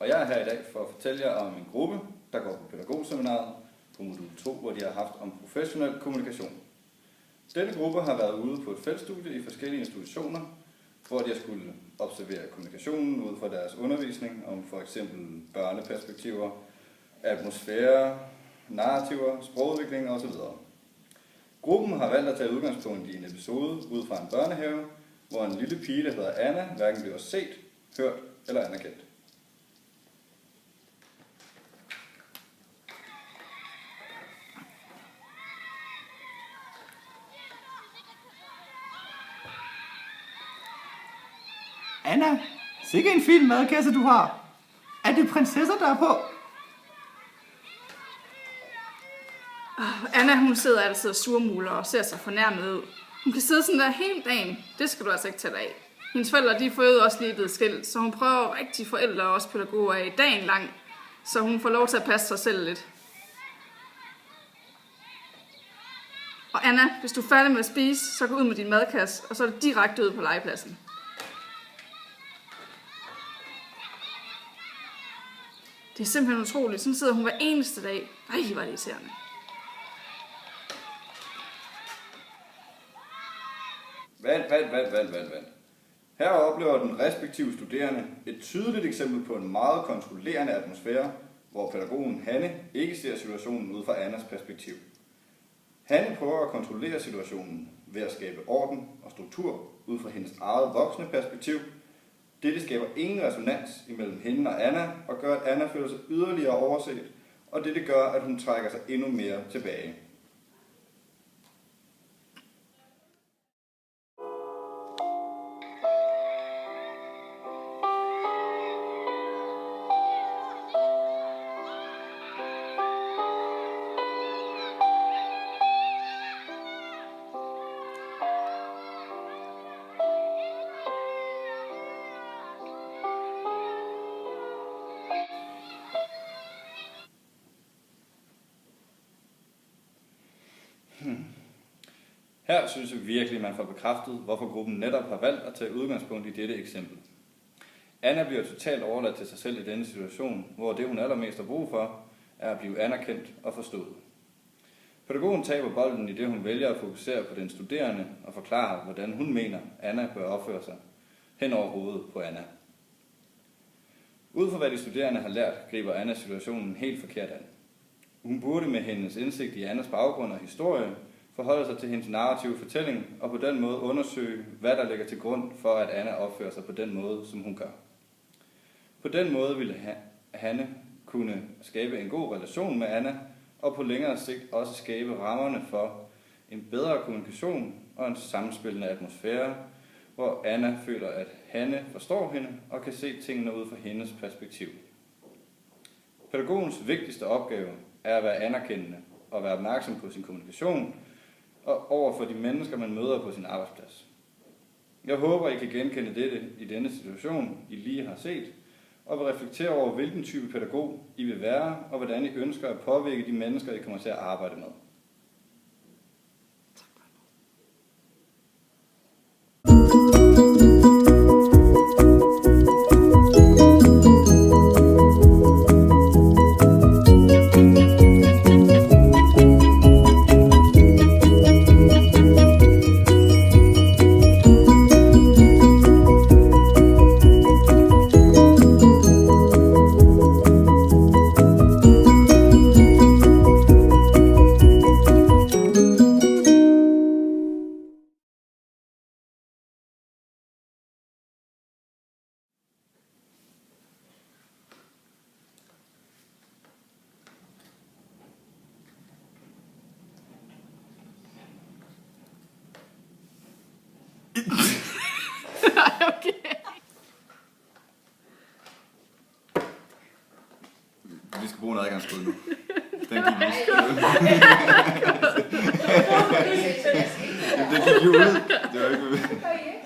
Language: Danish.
og jeg er her i dag for at fortælle jer om en gruppe, der går på pædagogseminaret på modul 2, hvor de har haft om professionel kommunikation. Denne gruppe har været ude på et feltstudie i forskellige institutioner, hvor de har skulle observere kommunikationen ud fra deres undervisning om for eksempel børneperspektiver, atmosfære, narrativer, sprogudvikling osv. Gruppen har valgt at tage udgangspunkt i en episode ud fra en børnehave, hvor en lille pige, der hedder Anna, hverken bliver set, hørt eller anerkendt. Anna, sikke en fin madkasse du har. Er det prinsesser, der er på? Anna, hun sidder altid og surmuler og ser sig fornærmet ud. Hun kan sidde sådan der hele dagen. Det skal du altså ikke tage dig af. Hendes forældre, de får jo også lige blevet skilt, så hun prøver rigtig forældre og også pædagoger af dagen lang, så hun får lov til at passe sig selv lidt. Og Anna, hvis du er færdig med at spise, så gå ud med din madkasse, og så er det direkte ud på legepladsen. Det er simpelthen utroligt. Sådan sidder hun hver eneste dag. Ej, hvor er det irriterende. Vand. Her oplever den respektive studerende et tydeligt eksempel på en meget kontrollerende atmosfære, hvor pædagogen Hanne ikke ser situationen ud fra Annas perspektiv. Hanne prøver at kontrollere situationen ved at skabe orden og struktur ud fra hendes eget voksne perspektiv. Dette skaber ingen resonans imellem hende og Anna, og gør, at Anna føler sig yderligere overset, og dette gør, at hun trækker sig endnu mere tilbage. Her synes jeg virkelig, at man får bekræftet, hvorfor gruppen netop har valgt at tage udgangspunkt i dette eksempel. Anna bliver totalt overladt til sig selv i denne situation, hvor det hun allermest har brug for, er at blive anerkendt og forstået. Pædagogen taber bolden i det, hun vælger at fokusere på den studerende og forklare, hvordan hun mener, Anna bør opføre sig, hen over hovedet på Anna. Ud fra hvad de studerende har lært, griber Anna situationen helt forkert an. Hun burde med hendes indsigt i Annas baggrund og historie forholde sig til hendes narrative fortælling og på den måde undersøge, hvad der ligger til grund for, at Anna opfører sig på den måde, som hun gør. På den måde ville Hanne kunne skabe en god relation med Anna, og på længere sigt også skabe rammerne for en bedre kommunikation og en samspillende atmosfære, hvor Anna føler, at Hanne forstår hende og kan se tingene ud fra hendes perspektiv. Pædagogens vigtigste opgave er at være anerkendende og være opmærksom på sin kommunikation og over for de mennesker, man møder på sin arbejdsplads. Jeg håber, I kan genkende dette i denne situation, I lige har set, og vil reflektere over, hvilken type pædagog I vil være, og hvordan I ønsker at påvirke de mennesker, I kommer til at arbejde med. Okay. Vi skal bruge en adgangskode nu. Den gik Okay. Det gik jo ud. Det var ikke